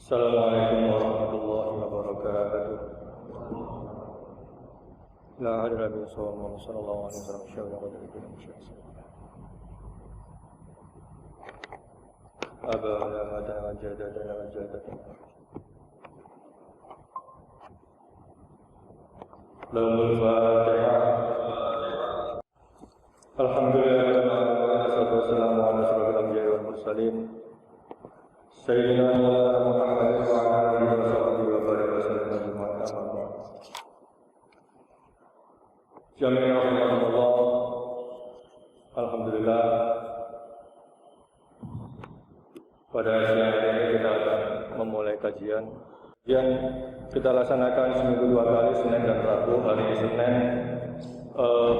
Assalamualaikum warahmatullahi wabarakatuh. La ilaha illallah sallallahu alaihi wasallam. Aba la mata wajadana wajadana. Lahul Fatihah. Alhamdulillah wassalatu wassalamu ala asyrofil anbiya'i wal mursalin. Sayyidina Muhammad wa ala alihi wa sahbihi wa barik wa sallam ajma'in. Jami'an rahmatullah. Alhamdulillah. Pada siang ini kita akan memulai kajian yang kita laksanakan seminggu 2 kali, Senin dan Rabu. Hari Senin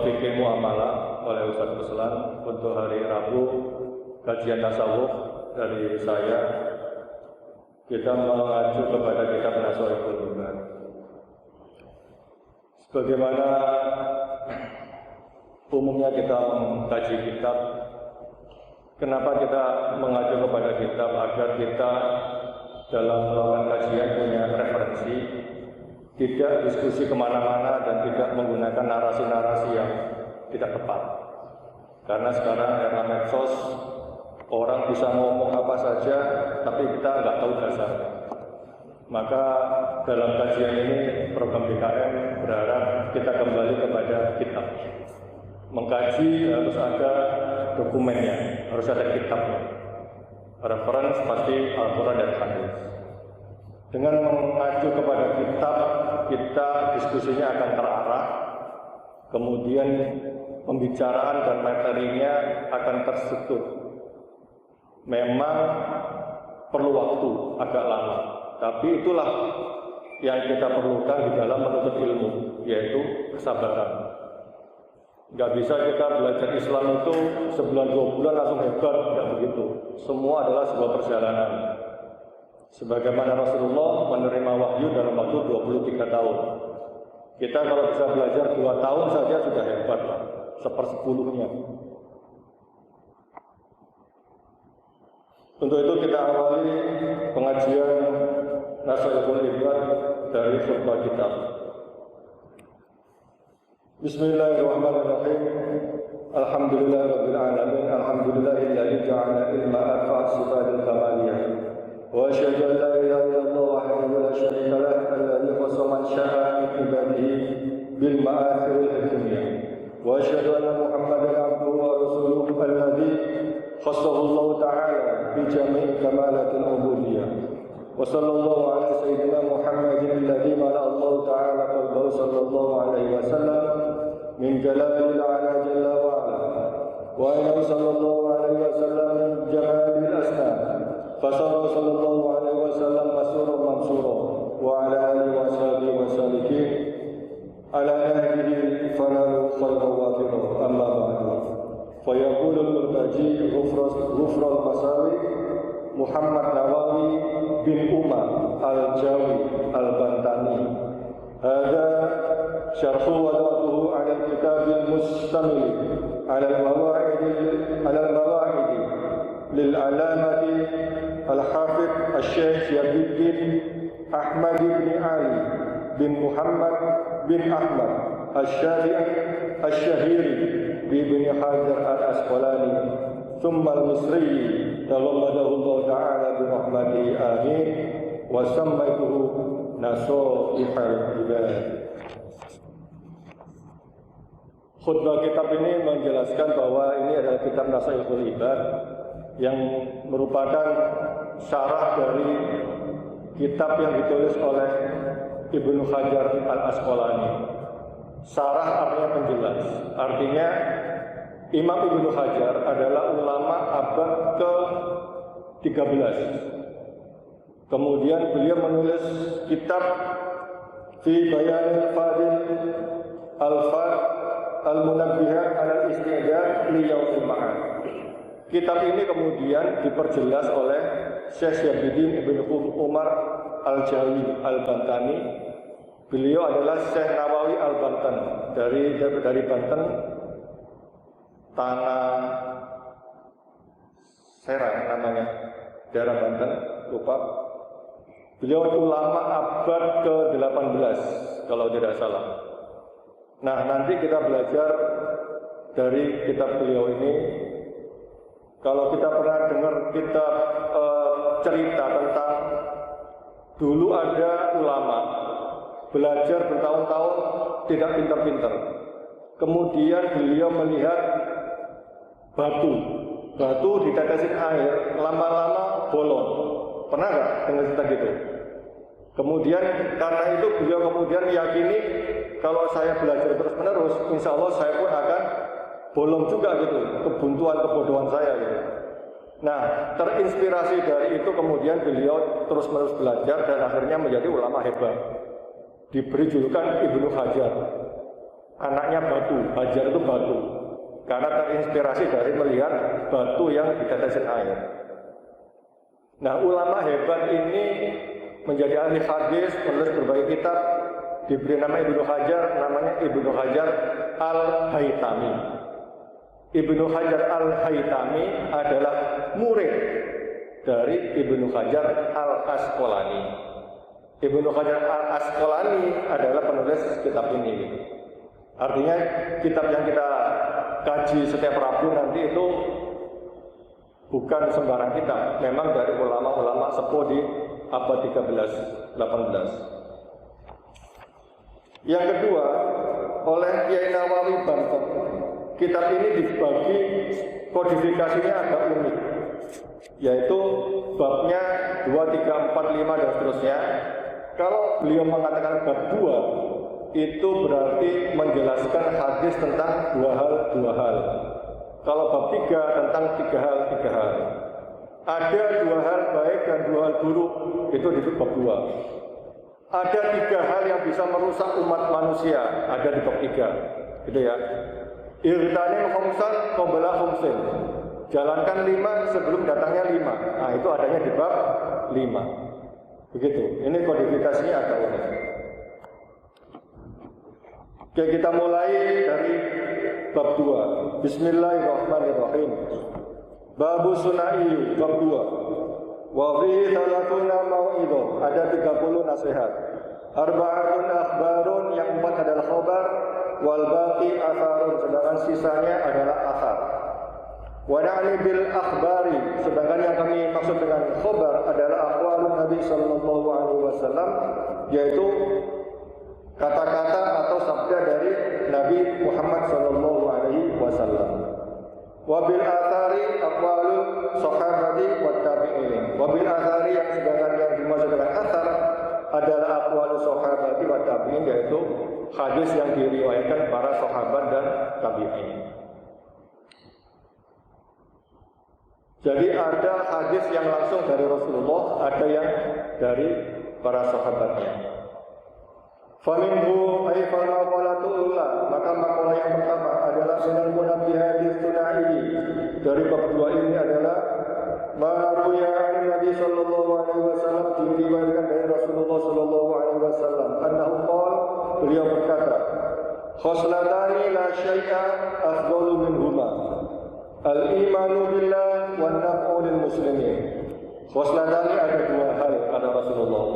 fikih muamalah oleh Ustaz Ruslan. Untuk hari Rabu kajian tasawuf dari saya. Kita mengacu kepada kitab Nasaihul Ibad. Sebagaimana umumnya kita mengkaji kitab, kenapa kita mengacu kepada kitab? Agar kita dalam melakukan kajian punya referensi, tidak diskusi kemana-mana dan tidak menggunakan narasi-narasi yang tidak tepat. Karena sekarang era medsos, orang bisa ngomong apa saja, tapi kita nggak tahu dasarnya. Maka dalam kajian ini, program BKM berharap kita kembali kepada kitab. Mengkaji harus ada dokumennya, harus ada kitabnya. Referensi pasti Al-Quran dan Hadis. Dengan mengacu kepada kitab, kita diskusinya akan terarah. Kemudian pembicaraan dan materinya akan terstruktur. Memang perlu waktu agak lama, tapi itulah yang kita perlukan di dalam menuntut ilmu, yaitu kesabaran. Nggak bisa kita belajar Islam itu sebulan 2 bulan langsung hebat, nggak begitu. Semua adalah sebuah perjalanan. Sebagaimana Rasulullah menerima wahyu dalam waktu 23 tahun. Kita kalau bisa belajar 2 tahun saja sudah hebat lah, 1/10-nya. Untuk itu kita awali pengajian Nasaihul Ibad dari khutbah kitab. Bismillahirrahmanirrahim. Alhamdulillahirabbil alamin. Alhamdulillahilladzi ja'ala ilma arfa'a sifatil kamaliyah. Wa asyhadu an la ilaha illallah wahdahu la syarika lah alladzi khassa man syaa min ibadihi bil ma'athiril hikmiyah. Wa asyhadu anna Muhammadan abduhu wa rasuluhu alladzi khassahu Allah ta'ala bi jami'i kamalatil ubudiyyah. Wa sallallahu ala sayyidina Muhammadin alladzi mala Allah ta'ala qalbahu sallallahu alaihi wasallam min jalalil ala jalla wa ala. Wa inna sallallahu alaihi wasallam min jamalil asnad. Fasara sallallahu alaihi wasallam masuran mansura wa ala alihi wa sahbihi wa salikin ala nahjihi fanalu khayran wafira. Amma ba'du. فيقول المرتجي غفر المساوي محمد نواوي بن أمة الجاوي البنتاني. هذا شرح وضعته على الكتاب المشتمل على المواعظ للعلامة الحافظ الشيخ شهاب الدين أحمد بن علي بن محمد بن أحمد الشهيري بابن حجر الأسقلاني ثم المصري تغمده الله تعالى برحمته آمين وسميته نصائح العباد. Khutbah kitab ini menjelaskan bahwa ini adalah kitab Nasaihul Ibad yang merupakan syarah dari kitab yang ditulis oleh Ibnu Hajar al-Asqalani. Syarah artinya penjelas. Artinya Imam Ibnu Hajar adalah ulama abad ke-13. Kemudian beliau menulis kitab Fi Bayanil Fadil Al-Munabbihat al-Istidad li Yaumil Ma'ad. Kitab ini kemudian diperjelas oleh Syekh Syahibuddin Ibnu Umar Al-Jawi Al-Bantani. Beliau adalah Syekh Nawawi Al-Bantan dari Banten, tanah Serang namanya, daerah Banten, lupa. Beliau ulama abad ke-18 kalau tidak salah. Nah, nanti kita belajar dari kitab beliau ini. Kalau kita pernah dengar kitab cerita tentang dulu ada ulama belajar bertahun-tahun tidak pintar-pintar. Kemudian beliau melihat batu ditetesin air, lama-lama bolong. Pernah nggak dengar cerita gitu? Kemudian karena itu beliau kemudian meyakini kalau saya belajar terus-menerus, insya Allah saya pun akan bolong juga gitu, kebuntuan kebodohan saya gitu. Nah, terinspirasi dari itu kemudian beliau terus-menerus belajar dan akhirnya menjadi ulama hebat. Diberi julukan Ibnu Hajar, anaknya batu. Hajar itu batu, karena terinspirasi dari melihat batu yang ditetesin air. Nah, ulama hebat ini menjadi ahli hadis, menulis berbagai kitab, diberi nama Ibnu Hajar, namanya Ibnu Hajar Al-Haytami. Ibnu Hajar Al-Haytami adalah murid dari Ibnu Hajar Al-Asqalani. Ibnu Hajar Al-Asqalani adalah penulis kitab ini. Artinya kitab yang kita kaji setiap Rabu nanti itu bukan sembarang kitab, memang dari ulama-ulama sepuh di abad 13-18. Yang kedua, oleh Kiai Nawawi Banten, kitab ini dibagi kodifikasinya agak unik, yaitu babnya 2, 3, 4, 5 dan seterusnya. Kalau beliau mengatakan bab 2, itu berarti menjelaskan hadis tentang dua hal. Kalau bab 3 tentang 3 hal. Ada 2 hal baik dan 2 hal buruk, itu di bab 2. Ada 3 hal yang bisa merusak umat manusia, ada di bab 3. Gitu ya. Irtanim khumsan qabla khumsin. Jalankan 5 sebelum datangnya 5. Nah, itu adanya di bab 5. Begitu. Ini kodifikasinya agak unik. Oke, kita mulai dari bab 2. Bismillahirrahmanirrahim. Babu Sunai bab 2. Wa fihi 30 mau'idhah. Ada 30 nasihat. Arba'atun akhbarun, yang 4 adalah khabar, wal baqi atharun, sedangkan sisanya adalah athar. Wa na'ni bil akhbari, sedangkan yang kami maksud dengan khabar adalah aqwalun Nabi sallallahu alaihi wasallam, yaitu kata-kata atau sabda dari Nabi Muhammad sallallahu alaihi wasallam. Wa bil athari aqwalul sahabati wat tabi'in. Wa bil athari, yang sedangkan yang dimaksud dengan athar adalah aqwalul sahabati wat tabi'in, yaitu hadis yang diriwayatkan para sahabat dan tabi'in. Jadi ada hadis yang langsung dari Rasulullah, ada yang dari para sahabatnya. Faminhu ay falmaqalatul, maka makalah yang pertama adalah minal munabbihatis sunai. Dari bab 2 ini adalah maruya Nabi sallallahu alaihi wasallam, diriwayatkan dari Rasulullah sallallahu alaihi wasallam, annahu qala, beliau berkata, khoslatani la syai'a afdalu minhuma, al-imanu billah wan naf'u lil muslimin. Khoslatani, ada 2 hal kata Rasulullah,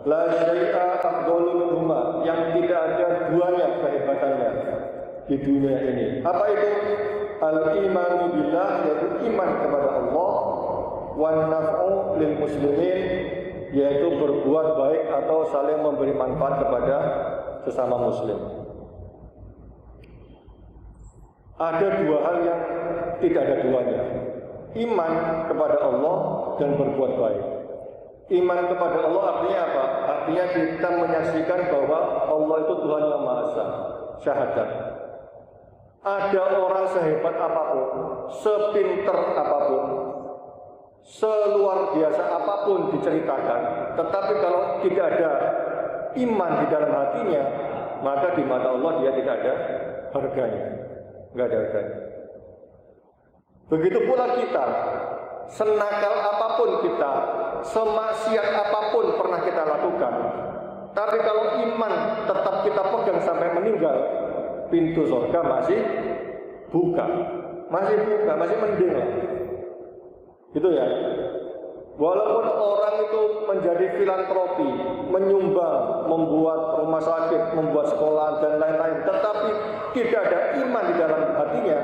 la syai'a afdalu minhuma, yang tidak ada duanya kehebatannya di dunia ini. Apa itu? Al-imanu billah, yaitu iman kepada Allah, wan naf'u lil muslimin, yaitu berbuat baik atau saling memberi manfaat kepada sesama muslim. Ada 2 hal yang tidak ada duanya, iman kepada Allah dan berbuat baik. Iman kepada Allah artinya apa? Artinya kita menyaksikan bahwa Allah itu Tuhan yang Maha Esa, syahadat. Ada orang sehebat apapun, sepinter apapun, seluar biasa apapun diceritakan, tetapi kalau tidak ada iman di dalam hatinya, maka di mata Allah dia tidak ada harganya, nggak ada harganya. Begitu pula kita, senakal apapun kita, semaksiat apapun pernah kita lakukan, tapi kalau iman tetap kita pegang sampai meninggal, pintu surga masih buka, masih mending lah. Gitu ya. Walaupun orang itu menjadi filantropi, menyumbang, membuat rumah sakit, membuat sekolah dan lain-lain, tetapi tidak ada iman di dalam hatinya,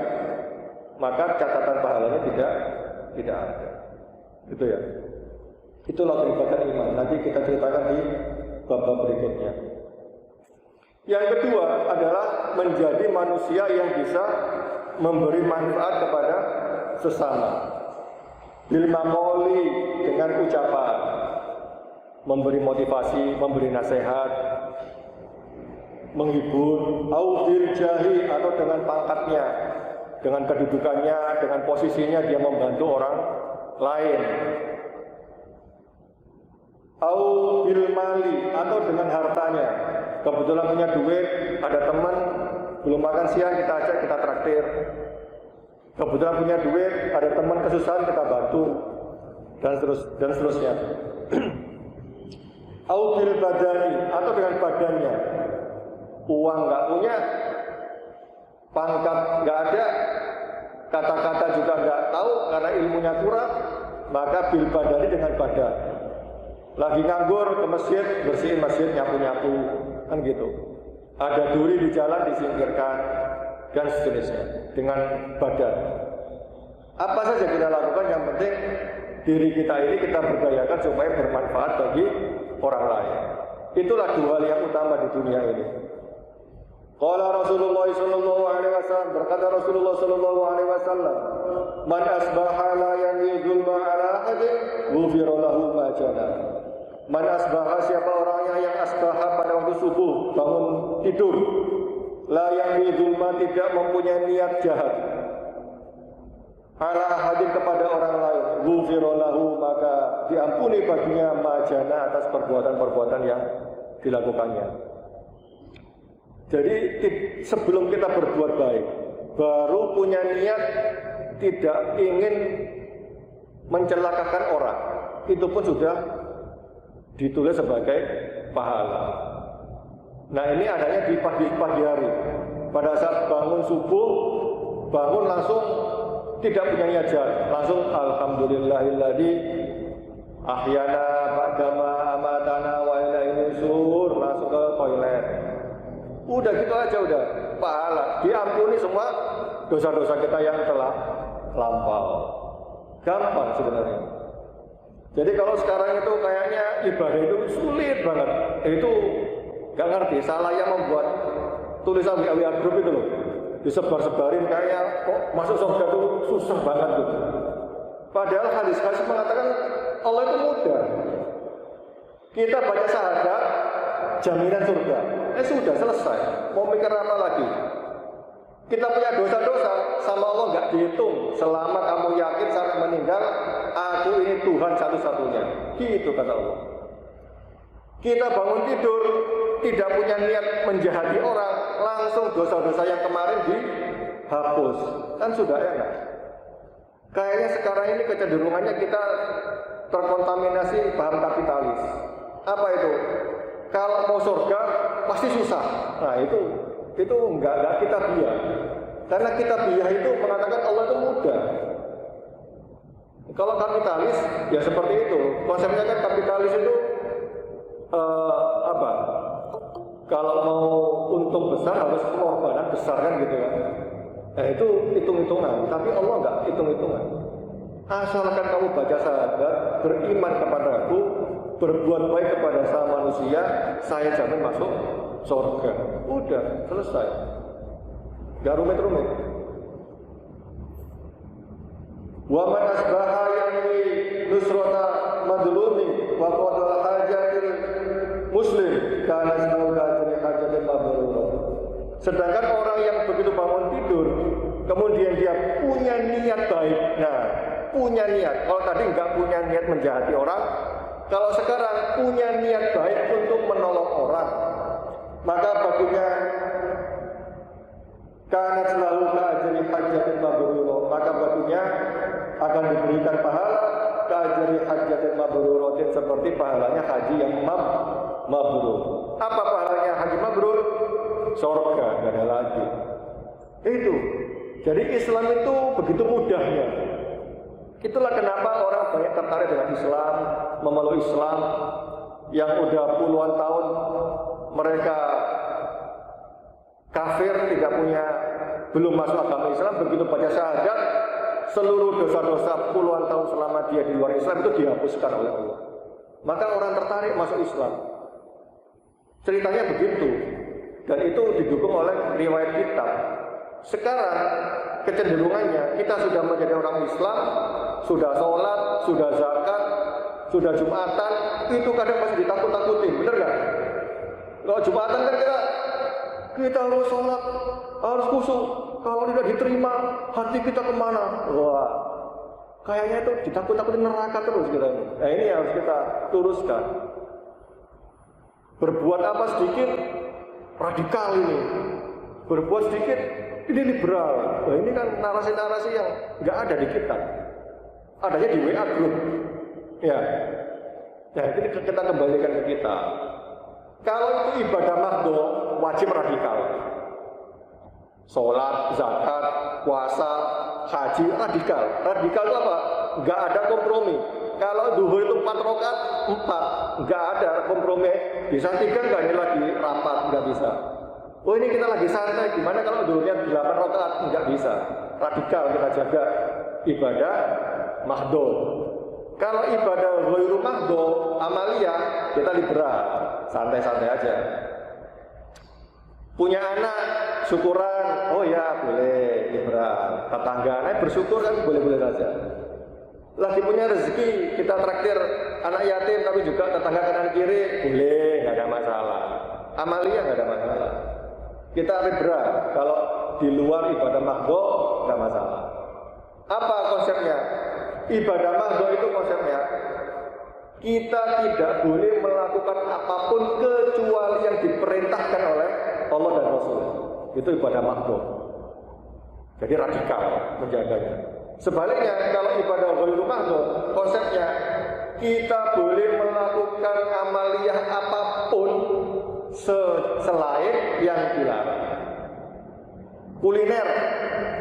maka catatan pahalanya tidak ada. Gitu ya. Itulah peribatan iman. Nanti kita ceritakan di bab-bab berikutnya. Yang kedua adalah menjadi manusia yang bisa memberi manfaat kepada sesama. Bil mamoli, dengan ucapan, memberi motivasi, memberi nasihat, menghibur, au bil jahi, atau dengan pangkatnya, dengan kedudukannya, dengan posisinya dia membantu orang lain. Au bil mali, atau dengan hartanya. Kebetulan punya duit, ada teman belum makan siang, kita ajak, kita traktir. Kebetulan punya duit, ada teman kesusahan, kita bantu, dan seterusnya. Au bil badani, atau dengan badannya. Uang nggak punya, pangkat nggak ada, kata-kata juga nggak tahu karena ilmunya kurang, maka bil badani, dengan badan. Lagi nganggur ke masjid, bersihin masjid, nyapu-nyapu, kan gitu. Ada duri di jalan, disingkirkan, dan seterusnya, dengan badan. Apa saja kita lakukan, yang penting diri kita ini kita berdayakan supaya bermanfaat bagi orang lain. Itulah dua hal yang utama di dunia ini. Qala Rasulullah sallallahu alaihi wasallam, berkata Rasulullah sallallahu alaihi wasallam, man asbaha la yanzul ma'ala ahadin ghufira lahu ma jana. Man asbaha, siapa orangnya yang asbaha pada waktu subuh, bangun tidur, la yanzul ma, tidak mempunyai niat jahat, ala ahadin, kepada orang lain, ghufira lahu, maka diampuni baginya ma jana, atas perbuatan-perbuatan yang dilakukannya. Jadi sebelum kita berbuat baik, baru punya niat tidak ingin mencelakakan orang, itu pun sudah ditulis sebagai pahala. Nah, ini adanya di pagi hari. Pada saat bangun subuh, bangun langsung tidak punya niat jahat, langsung alhamdulillahilladzi ahyana ba'dama amatana wa ilaihi nusyur, langsung ke toilet. Udah gitu aja, udah pahala, diampuni semua dosa-dosa kita yang telah lampau. Gampang sebenarnya. Jadi kalau sekarang itu kayaknya ibadah itu sulit banget, itu gak ngerti, salah yang membuat tulisan WA group itu loh, disebar-sebarin kayak kok masuk surga itu susah banget gitu. Padahal hadis-hadis mengatakan Allah itu mudah. Kita baca syahadat, jaminan surga. Sudah selesai, mau mikir apa lagi? Kita punya dosa-dosa sama Allah nggak dihitung. Selama kamu yakin sampai meninggal, aku ini Tuhan satu-satunya. Gitu kata Allah. Kita bangun tidur, tidak punya niat menjahati orang, langsung dosa-dosa yang kemarin dihapus. Kan sudah enak. Kayaknya sekarang ini kecenderungannya kita terkontaminasi paham kapitalis. Apa itu? Kalau mau surga pasti susah. Nah itu enggak kita biar. Karena kita biar itu mengatakan Allah itu mudah. Kalau kapitalis ya seperti itu. Konsepnya kan kapitalis itu apa? Kalau mau untung besar harus pengorbanan besar kan gitu kan. Nah itu hitung-hitungan. Tapi Allah enggak hitung-hitungan. Asalkan kamu baca syahadat, beriman kepadaku, berbuat baik kepada sama manusia, saya jamin masuk surga. Udah, selesai. Gak rumit-rumit. Wa man asbaha yanwi nusrata madlumi wa qadal hajatil muslim kana semoga dari hajatil mabrur. Sedangkan orang yang begitu bangun tidur, kemudian dia punya niat baik. Nah, punya niat. Kalau tadi enggak punya niat menjahati orang, kalau sekarang punya niat baik untuk menolong orang, maka baginya karena selalu keajari hajatin mabrur, maka baginya akan diberikan pahala keajari hajatin mabrur, seperti pahalanya haji yang mabrur. Apa pahalanya haji mabrur? Surga, gak ada lagi. Itu. Jadi Islam itu begitu mudahnya. Itulah kenapa orang banyak tertarik dengan Islam, memeluk Islam yang udah puluhan tahun mereka kafir, belum masuk agama Islam. Begitu baca syahadat, seluruh dosa-dosa puluhan tahun selama dia di luar Islam itu dihapuskan oleh Allah. Maka orang tertarik masuk Islam. Ceritanya begitu. Dan itu didukung oleh riwayat kitab. Sekarang kecenderungannya kita sudah menjadi orang Islam, sudah sholat, sudah zakat, sudah Jumatan, itu kadang masih ditakut-takutin, bener gak? Kalau Jumatan kan kita harus sholat, harus khusyuk. Kalau tidak diterima, hati kita kemana? Wah, kayaknya itu ditakut-takutin neraka terus kita. Nah, ini harus kita luruskan. Berbuat apa sedikit, radikal ini. Berbuat sedikit, ini liberal. Nah, ini kan narasi-narasi yang nggak ada di kita. Adanya di WA group. Ya. Nah, ini kita kembalikan ke kita. Kalau itu ibadah mahdhah, wajib radikal. Sholat, zakat, puasa, haji, radikal. Radikal itu apa? Nggak ada kompromi. Kalau zuhur itu 4 rakaat, 4. Nggak ada kompromi. Bisa 3 nggak, ini lagi rapat, nggak bisa. Oh, ini kita lagi santai. Gimana kalau zuhurnya 8 rakaat? Nggak bisa. Radikal kita jaga ibadah mahdhah. Kalau ibadah ghairu mahdhah, amaliyah, kita liberal, santai-santai aja. Punya anak, syukuran, oh ya boleh, liberal. Tetangga, bersyukur kan boleh-boleh saja. Lagi punya rezeki, kita traktir anak yatim, tapi juga tetangga kanan kiri, boleh, nggak ada masalah. Amaliyah nggak ada masalah. Kita liberal, kalau di luar ibadah mahdhah, nggak masalah. Apa konsepnya? Ibadah mahdhah itu konsepnya, kita tidak boleh melakukan apapun kecuali yang diperintahkan oleh Allah dan Rasul. Itu ibadah mahdhah. Jadi radikal menjaganya. Sebaliknya, kalau ibadah ghairu mahdhah, konsepnya kita boleh melakukan amaliyah apapun selain yang dilarang. Kuliner,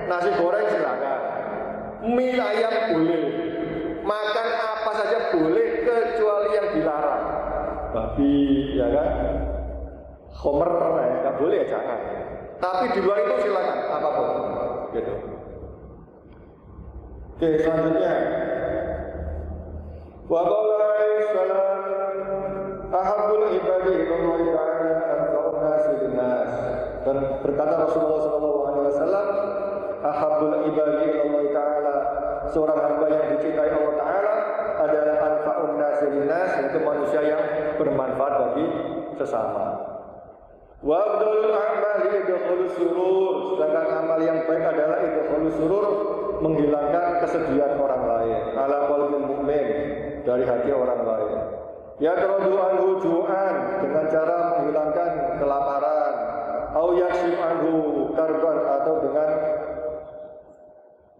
nasi goreng silakan, mie ayam boleh, makan apa saja boleh kecuali yang dilarang. Babi, ya kan? Homer, nggak boleh ya, jangan. Tapi di luar itu silakan apapun, gitu. Oke, selanjutnya. Wa qala salam ahabbul ibadi ilallahi ta'ala anfa'un nasi linnas. Dan berkata Rasulullah SAW, ahabbul ibadi ilallahi ta'ala, seorang hamba yang dicintai Allah Ta'ala adalah anfa'un nasi linnas, yaitu manusia yang bermanfaat bagi sesama. Wa abdul a'mali idkhulus surur, sedangkan amal yang baik adalah idkhulus surur, menghilangkan kesedihan orang lain, ala qalbil mukmin, dari hati orang lain. Ya taradu anhu ju'an, dengan cara menghilangkan kelaparan, au yakshif anhu karban, atau dengan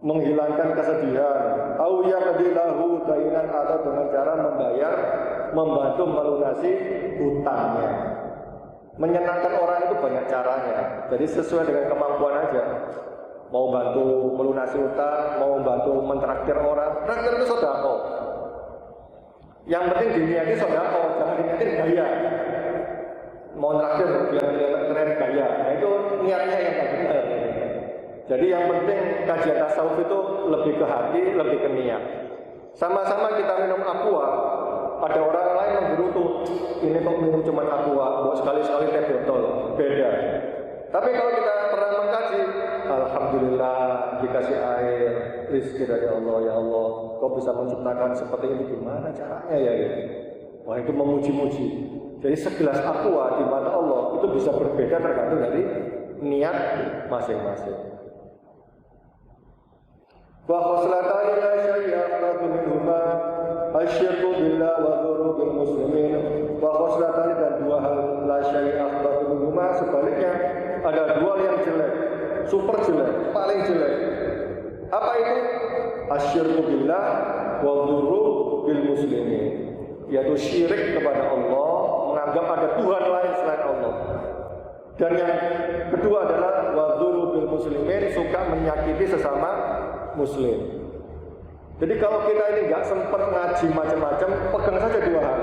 menghilangkan kesedihan, au yaqdilahu dainan, atau dengan cara membantu melunasi hutangnya. Menyenangkan orang itu banyak caranya. Jadi sesuai dengan kemampuan aja. Mau bantu melunasi utang, mau bantu mentraktir orang. Traktir itu sedekah. Yang penting diniati sedekah, jangan diniati gaya. Mau traktir biar keren gaya. Nah, itu niatnya yang tak benar. Jadi yang penting kajian tasawuf itu lebih ke hati, lebih ke niat. Sama-sama kita minum aqua, ada orang lain yang berutu, ini kok minum cuma aqua, buat sekali-sekali teh botol, beda. Tapi kalau kita pernah mengkaji, alhamdulillah dikasih air, rezeki dari Allah, ya Allah, kau bisa menciptakan seperti ini, gimana caranya ya? Wah, itu memuji-muji. Jadi segelas aqua di mata Allah itu bisa berbeda tergantung dari niat masing-masing. Wa khoslatani la syai'a afdadu minhuma asyirku billah wa dhurubil muslimin. Wa khoslatani, dan dua hal la syai'a afdadu minhuma, sebaliknya ada dua yang jelek, super jelek, paling jelek. Apa itu? Asyirku billah wa dhurubil muslimin, yaitu syirik kepada Allah, menganggap ada Tuhan lain selain Allah. Dan yang kedua adalah wa dhurubil muslimin, suka menyakiti sesama Muslim. Jadi kalau kita ini nggak sempat ngaji macam-macam, pegang saja dua hal.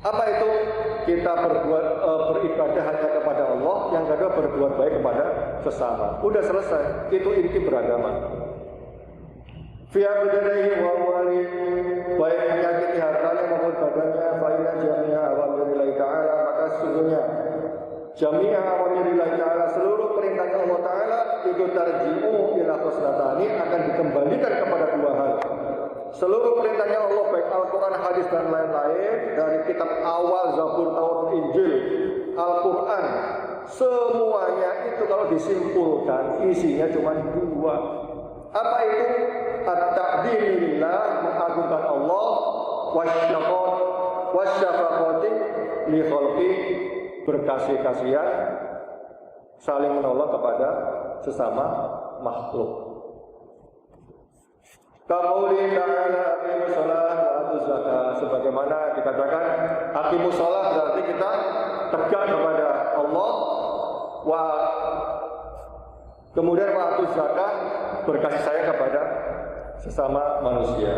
Apa itu? Kita beribadah hanya kepada Allah, yang kedua berbuat baik kepada sesama. Udah selesai, itu inti beragama. Fi'al badanihi wa amwali, baik menyakiti hartanya maupun badannya, fa'inna jami'a awamirillahi ta'ala, maka sesungguhnya jami'a awamirillahi ta'ala, seluruh perintah Allah Ta'ala itu tarji'u ila khusnatani, akan dikembalikan kepada dua hal. Seluruh perintahnya Allah, baik Al-Quran, hadis dan lain-lain, dari kitab awal, Zabur, Taurat, Injil, Al-Quran, semuanya itu kalau disimpulkan isinya cuma dua. Apa itu? At-ta'dhim lillah, mengagungkan Allah, wasyafaqati li khalqi, berkasih-kasihan, saling menolong kepada sesama makhluk. Qauli ta'ala aqimus shalah wa atuz zakat, sebagaimana dikatakan aqimus shalah berarti kita tegak kepada Allah, kemudian wa atuz zakat, berkasih sayang kepada sesama manusia.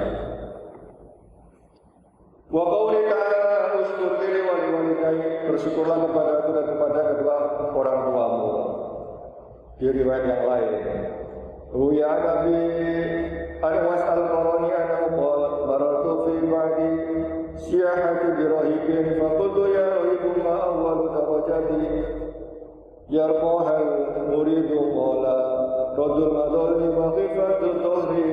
Wa qauli ta'ala ushkur li walidayya, bersyukurlah kepada aku dan kepada kedua orang tuamu. Di riwayat yang lain, ya Nabi Al-Was Al-Qarani An-Nubal Baratu fi ba'di siyahati birahibin faqultu ya rahibun ma awwalu darajati yarqahal muridu qala radul madalli wa khifatu dhahri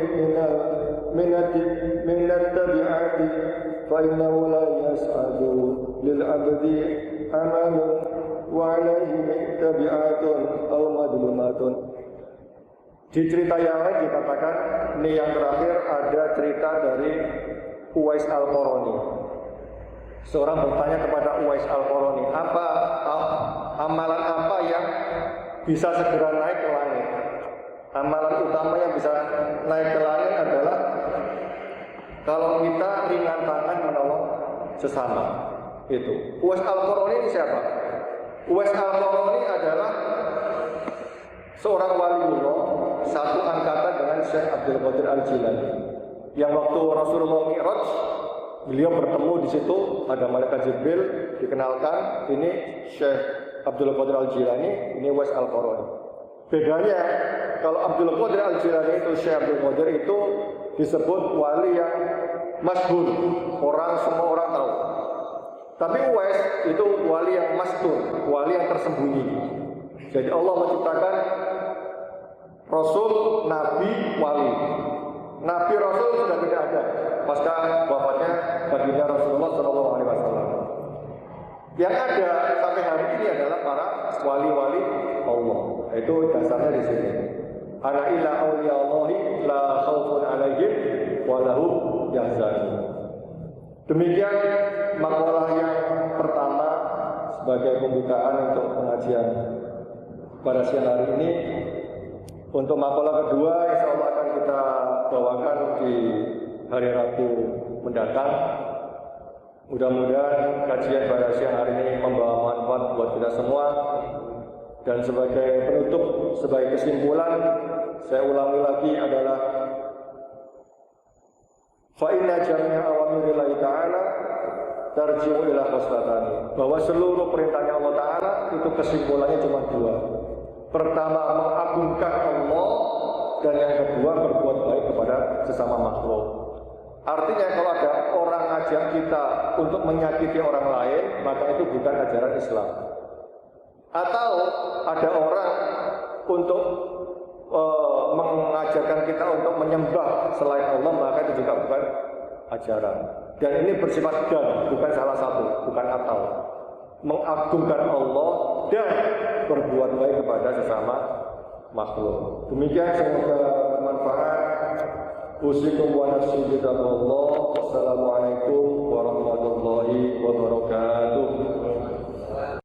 minat tabi'ati fa innahu la yas'adu lil abdi amalun wa alaihi tabi'atun aw madlumatun. Di cerita yang lain dikatakan, ini yang terakhir ada cerita dari Uwais Al-Qarani. Seorang bertanya kepada Uwais Al-Qarani, amalan apa yang bisa segera naik ke langit? Amalan utama yang bisa naik ke langit adalah kalau kita ringan tangan menolong sesama. Itu. Uwais Al-Qarani ini siapa? Uwais Al-Qarani adalah seorang waliullah, satu angkatan dengan Syekh Abdul Qadir Al-Jilani. Yang waktu Rasulullah Mi'raj, beliau bertemu di situ, ada malaikat Jibril, dikenalkan, ini Syekh Abdul Qadir Al-Jilani, ini Uwais Al-Qarani. Bedanya, kalau Abdul Qadir Al-Jilani itu, Syekh Abdul Qadir itu disebut wali yang masyhur, semua orang tahu. Tapi Uwais itu wali yang mastur, wali yang tersembunyi. Jadi Allah menciptakan Rasul, Nabi, Wali. Nabi Rasul sudah tidak ada pasca wafatnya baginda Rasulullah SAW. Yang ada sampai hari ini adalah para wali-wali Allah. Itu dasarnya di sini. Ana illa auliyallahi la khaufun alaihim wa lahum yahzanun. Demikian makalah yang pertama sebagai pembukaan untuk pengajian pada siang hari ini. Untuk makalah kedua insya Allah akan kita bawakan di hari Rabu mendatang. Mudah-mudahan kajian pada siang hari ini membawa manfaat buat kita semua. Dan sebagai penutup, sebagai kesimpulan, saya ulangi lagi adalah fa inna jami'a awamirillahi ta'ala tarji'u ila khuslatani, bahwa seluruh perintahnya Allah Ta'ala itu kesimpulannya cuma dua. Pertama, mengagungkan Allah, dan yang kedua berbuat baik kepada sesama makhluk. Artinya kalau ada orang ngajak kita untuk menyakiti orang lain, maka itu bukan ajaran Islam. Atau ada orang untuk mengajarkan kita untuk menyembah selain Allah, maka itu juga bukan ajaran. Dan ini bersifat dan, bukan salah satu, bukan atau. Mengagungkan Allah dan berbuat baik kepada sesama makhluk. Demikian, semoga bermanfaat. Usikum wa nafsi bidzallah. Wassalamualaikum warahmatullahi wabarakatuh.